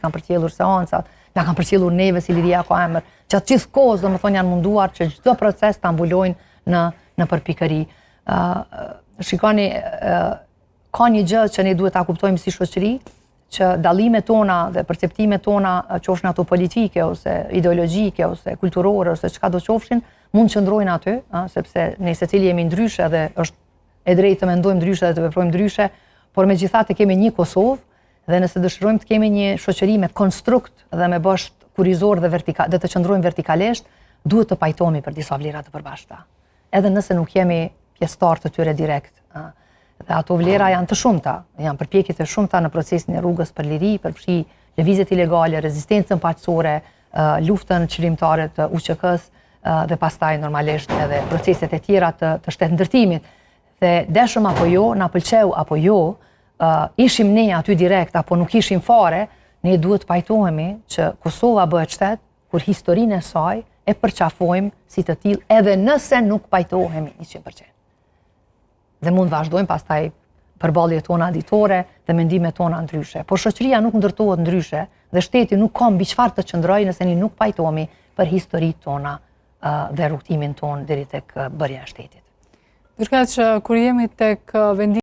kanë përcjellur seancat, na kanë përcjellur neve si Liria ka emër, që atë gjithë kohës domethënë janë munduar që çdo proces ta mbulojnë në përpikëri. Shikoni, ka një gjë që ne duhet ta kuptojmë si shoqëri, që dallimet tona dhe perceptimet tona, qofshin ato politike ose ideologjike ose kulturore ose çka do qofshin, mund të qëndrojnë aty, sepse ne secili jemi ndryshe dhe është e drejtë të mendojmë ndryshe dhe të veprojmë ndryshe, por megjithatë kemi një Kosovë dhe nëse dëshirojmë të kemi një shoqëri me konstrukt dhe me bosht kurizor dhe dhe të qëndrojmë vertikalisht, duhet të pajtohemi për disa vlera të përbashkëta. Edhe nëse nuk jemi pjesëtar të tyre direkt. Dhe ato vlera janë të shumta, janë përpjekje të shumta në procesin e rrugës për liri, përfshi lëvizjet ilegale, rezistencën paqësore, luftën qëllimtare të UÇK-s dhe pastaj normalisht edhe proceset e tjera të shtetëndërtimit. Dhe deshëm apo jo, na pëlqeu apo jo, ishim ne aty direkt apo nuk ishim fare, ne duhet pajtohemi që Kosova bëhet shtet kur historinë e saj e përqafojmë si të tillë edhe nëse nuk pajtohemi 100%. Dhe mund vazhdojmë pastaj përballjet tona ditore dhe mendimet tona ndryshe. Por shoqëria nuk ndërtohet ndryshe dhe shteti nuk ka mbi çfarë të qëndrojë nëse ne nuk pajtohemi për historitë tona dhe rrugtimin ton deri tek bërja e shtetit. Ndërkëaq kur jemi tek vendimi